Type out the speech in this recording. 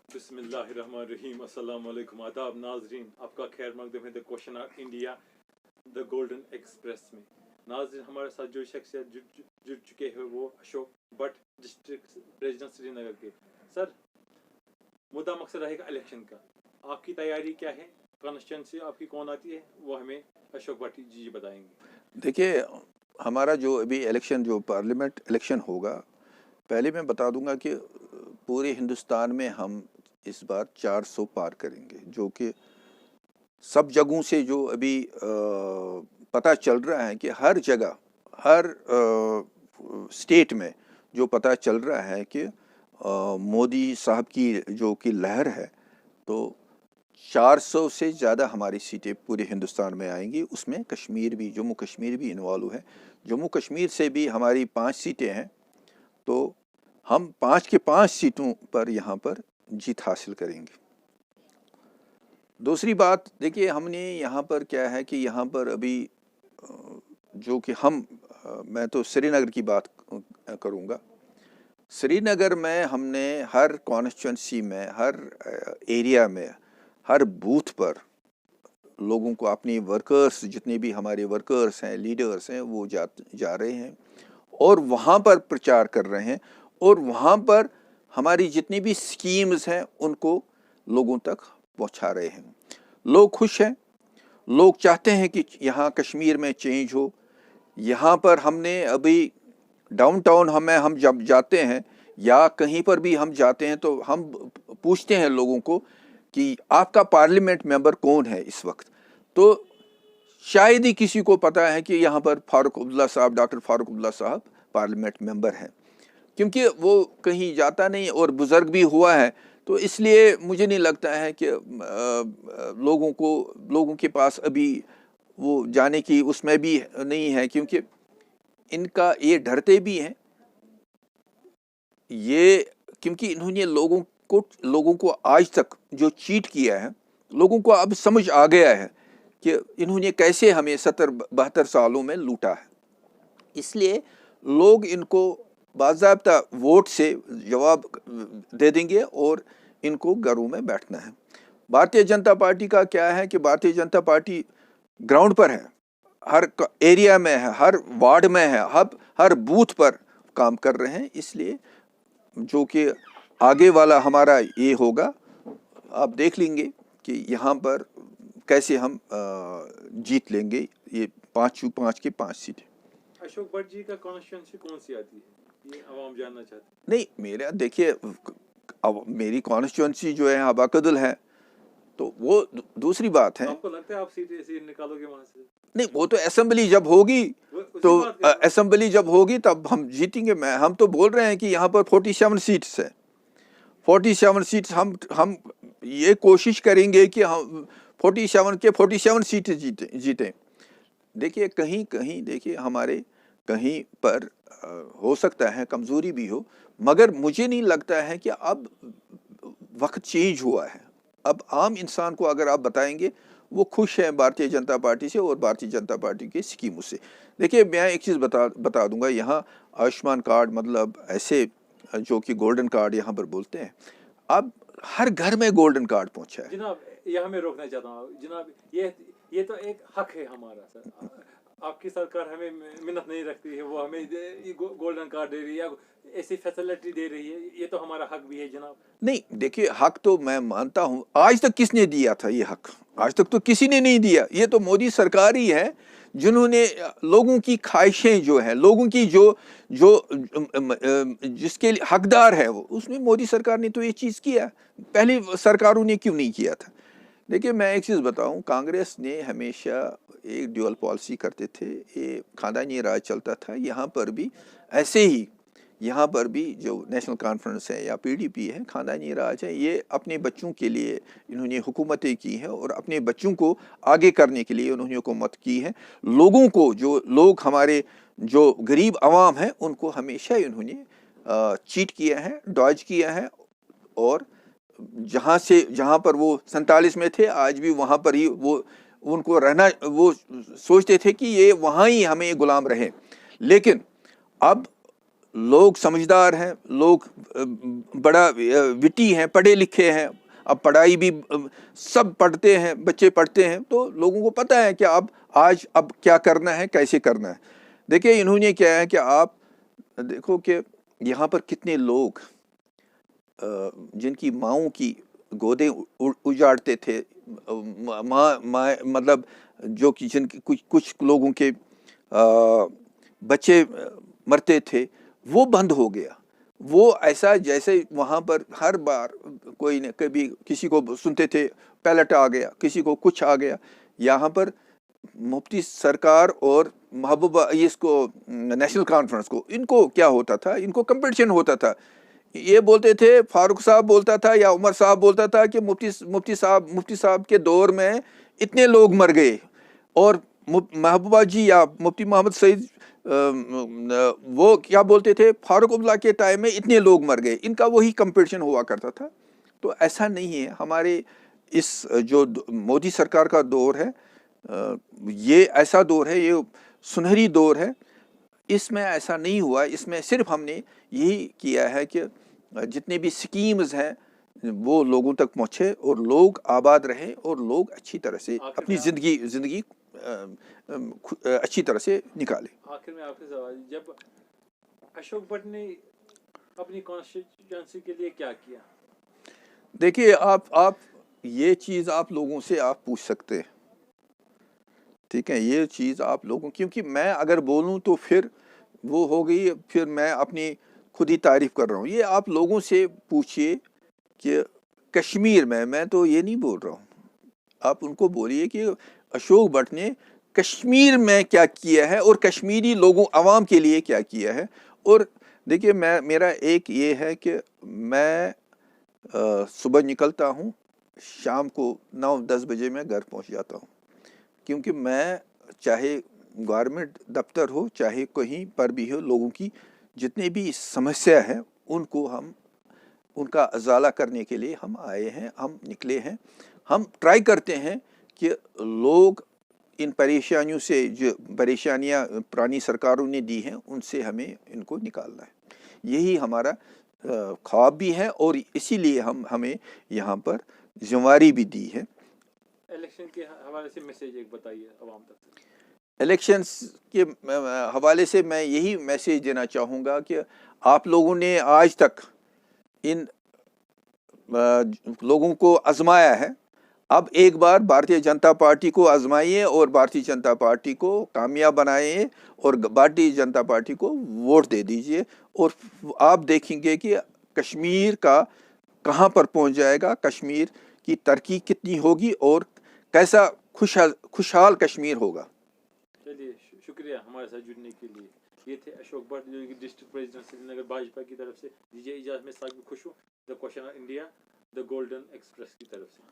बिस्मिल्लाहिर्रहमानिर्रहीम, अस्सलाम वालेकुम, आदाब नाजरीन, आपका खैर मकदम है the question of India the golden express में। नाजरीन, हमारे साथ जो शख्सियत जुड़ चुके हैं वो अशोक भट्ट, डिस्ट्रिक्ट प्रेसिडेंट श्रीनगर के। सर, मुद्दा मकसद रहेगा इलेक्शन का, आपकी तैयारी क्या है, कॉन्स्टिट्यूंसी आपकी कौन आती है, वो हमें अशोक भट्ट जी बताएंगे। देखिए, हमारा जो अभी इलेक्शन जो पार्लियामेंट इलेक्शन होगा, पहले मैं बता दूंगा कि पूरे हिंदुस्तान में हम इस बार 400 पार करेंगे, जो कि सब जगहों से जो अभी पता चल रहा है कि हर जगह, हर स्टेट में जो पता चल रहा है कि मोदी साहब की जो कि लहर है, तो 400 से ज़्यादा हमारी सीटें पूरे हिंदुस्तान में आएंगी। उसमें कश्मीर भी, जम्मू कश्मीर भी इन्वॉल्व है। जम्मू कश्मीर से भी हमारी 5 सीटें हैं, तो हम 5 के 5 सीटों पर यहाँ पर जीत हासिल करेंगे। दूसरी बात, देखिए, हमने यहाँ पर क्या है कि यहाँ पर अभी जो कि मैं तो श्रीनगर की बात करूँगा। श्रीनगर में हमने हर कॉन्स्टिट्यूंसी में, हर एरिया में, हर बूथ पर लोगों को, अपनी वर्कर्स, जितने भी हमारे वर्कर्स हैं, लीडर्स हैं, वो जा रहे हैं और वहाँ पर प्रचार कर रहे हैं, और वहाँ पर हमारी जितनी भी स्कीम्स हैं उनको लोगों तक पहुँचा रहे हैं। लोग खुश हैं, लोग चाहते हैं कि यहाँ कश्मीर में चेंज हो। यहाँ पर हमने अभी डाउनटाउन हम जब जाते हैं या कहीं पर भी हम जाते हैं, तो हम पूछते हैं लोगों को कि आपका पार्लियामेंट मेंबर कौन है इस वक्त। तो शायद ही किसी को पता है कि यहाँ पर फारूक अब्दुल्ला साहब, डॉक्टर फारूक अब्दुल्ला साहब पार्लियामेंट मेंबर हैं, क्योंकि वो कहीं जाता नहीं और बुज़ुर्ग भी हुआ है। तो इसलिए मुझे नहीं लगता है कि लोगों के पास अभी वो जाने की उसमें भी नहीं है, क्योंकि इनका ये डरते भी हैं ये, क्योंकि इन्होंने लोगों को आज तक जो चीट किया है, लोगों को अब समझ आ गया है कि इन्होंने कैसे हमें 70-72 सालों में लूटा है। इसलिए लोग इनको बाज़ाब्ता वोट से जवाब दे देंगे और इनको घरों में बैठना है। भारतीय जनता पार्टी का क्या है कि भारतीय जनता पार्टी ग्राउंड पर है, हर एरिया में है, हर वार्ड में है, हर बूथ पर काम कर रहे हैं। इसलिए जो कि आगे वाला हमारा ये होगा, आप देख लेंगे कि यहाँ पर कैसे हम जीत लेंगे ये 5 के 5 सीटें। अशोक भट्ट जी का कॉन्स्टिट्यूंसी कौन सी आती है, ये आवाम जानना चाहते हैं। नहीं, मेरा देखिए, अब मेरी कॉन्स्टिट्यूंसी जो है अबाकदुल है, तो वो दूसरी बात है। आपको लगता है आप सीट निकालोगे वहां से? नहीं, वो तो असेंबली जब होगी, तो असेंबली जब होगी तब हम जीतेंगे। हम तो बोल रहे हैं कि यहाँ पर 47 सीट्स है, 47 सीट्स हम ये कोशिश करेंगे कि हम 47 के 47 सीटें जीतें। देखिए, कहीं देखिए, हमारे कहीं पर हो सकता है कमज़ोरी भी हो, मगर मुझे नहीं लगता है कि अब वक्त चेंज हुआ है। अब आम इंसान को अगर आप बताएंगे, वो खुश है भारतीय जनता पार्टी से और भारतीय जनता पार्टी के स्कीमों से। देखिए, मैं एक चीज़ बता दूंगा, यहाँ आयुष्मान कार्ड, मतलब ऐसे जो कि गोल्डन कार्ड यहाँ पर बोलते हैं, अब हर घर में गोल्डन कार्ड पहुँचा है। जनाब, यहाँ मैं रोकना चाहता हूँ जनाब, ये तो एक हक है हमारा। सर, आपकी सरकार हमें मिन्नत नहीं रखती है, वो हमें गोल्डन कार्ड दे रही है, ऐसी फैसिलिटी दे रही है, ये तो हमारा हक भी है जनाब। नहीं, देखिए, हक तो मैं मानता हूँ। आज तक किसने दिया था ये हक? आज तक तो किसी ने नहीं दिया। ये तो मोदी सरकार ही है जिन्होंने लोगों की ख्वाहिशें जो है, लोगों की जो जिसके लिए हकदार है, वो उसमें मोदी सरकार ने तो ये चीज़ किया। पहले सरकारों ने क्यों नहीं किया था? देखिए, मैं एक चीज़ बताऊं, कांग्रेस ने हमेशा एक ड्यूअल पॉलिसी करते थे, ये खानदानी राज चलता था। यहाँ पर भी ऐसे ही, यहाँ पर भी जो नेशनल कॉन्फ्रेंस है या पीडीपी है, खानदानी राज है। ये अपने बच्चों के लिए इन्होंने हुकूमतें की हैं और अपने बच्चों को आगे करने के लिए उन्होंने हुकूमत की है। लोगों को, जो लोग हमारे जो गरीब आवाम हैं, उनको हमेशा इन्होंने चीट किया है, डॉज किया है, और जहाँ पर वो 47 में थे, आज भी वहाँ पर ही वो उनको रहना, वो सोचते थे कि ये वहाँ ही हमें गुलाम रहे। लेकिन अब लोग समझदार हैं, लोग बड़ा विटी हैं, पढ़े लिखे हैं, अब पढ़ाई भी सब पढ़ते हैं, बच्चे पढ़ते हैं, तो लोगों को पता है कि अब क्या करना है, कैसे करना है। देखिए इन्होंने क्या है कि आप देखो कि यहाँ पर कितने लोग जिनकी माँओं की गोदें उजाड़ते थे, मतलब जो कि जिनके कुछ लोगों के बच्चे मरते थे, वो बंद हो गया। वो ऐसा जैसे वहाँ पर हर बार कोई न कभी किसी को सुनते थे पैलेट आ गया, किसी को कुछ आ गया। यहाँ पर मुफ्ती सरकार और महबूबा इसको नेशनल कॉन्फ्रेंस को, इनको क्या होता था, इनको कंपटीशन होता था। ये बोलते थे, फारूक साहब बोलता था या उमर साहब बोलता था कि मुफ्ती साहब के दौर में इतने लोग मर गए, और महबूबा जी या मुफ्ती मोहम्मद सईद वो क्या बोलते थे, फारूक अब्दुल्ला के टाइम में इतने लोग मर गए। इनका वही कंपटीशन हुआ करता था। तो ऐसा नहीं है। हमारे इस जो मोदी सरकार का दौर है, ये ऐसा दौर है, ये सुनहरी दौर है। इसमें ऐसा नहीं हुआ। इसमें सिर्फ हमने यही किया है कि जितने भी स्कीम्स हैं वो लोगों तक पहुँचे और लोग आबाद रहें और लोग अच्छी तरह से अपनी ज़िंदगी अच्छी तरह से निकाले। आखिर में आपके सवाल, जब अशोक भट्ट ने अपनी कॉन्स्टिट्यूएंसी के लिए क्या किया? देखिए आप ये चीज़ आप लोगों से आप पूछ सकते हैं, ठीक है, ये चीज़ आप लोगों, क्योंकि मैं अगर बोलूं तो फिर वो हो गई, फिर मैं अपनी खुद ही तारीफ कर रहा हूँ। ये आप लोगों से पूछिए कि कश्मीर में, मैं तो ये नहीं बोल रहा हूँ, आप उनको बोलिए कि अशोक भट्ट ने कश्मीर में क्या किया है और कश्मीरी लोगों आवाम के लिए क्या किया है। और देखिए मेरा एक ये है कि मैं सुबह निकलता हूँ, शाम को 9-10 बजे मैं घर पहुँच जाता हूँ, क्योंकि मैं चाहे गवर्नमेंट दफ्तर हो चाहे कहीं पर भी हो, लोगों की जितनी भी समस्या है उनका अजाला करने के लिए हम आए हैं, हम निकले हैं। हम ट्राई करते हैं कि लोग इन परेशानियों से, जो परेशानियां पुरानी सरकारों ने दी हैं, उनसे हमें इनको निकालना है। यही हमारा ख्वाब भी है और इसीलिए हमें यहाँ पर जिम्मेवारी भी दी है। इलेक्शन के हवाले से मैसेज एक बताइए आवाम तक। इलेक्शंस के हवाले से मैं यही मैसेज देना चाहूँगा कि आप लोगों ने आज तक इन लोगों को आजमाया है, अब एक बार भारतीय जनता पार्टी को आजमाइए और भारतीय जनता पार्टी को कामयाब बनाइए और भारतीय जनता पार्टी को वोट दे दीजिए, और आप देखेंगे कि कश्मीर का कहाँ पर पहुँच जाएगा, कश्मीर की तरक्की कितनी होगी और कैसा खुशहाल कश्मीर होगा। चलिए, शुक्रिया हमारे साथ जुड़ने के लिए। ये थे अशोक भट्ट, जो कि डिस्ट्रिक्ट प्रेसिडेंट श्रीनगर भाजपा की तरफ से। दीजिए इजाज़त, में साथ भी खुश हूँ the question of India the golden express की तरफ से।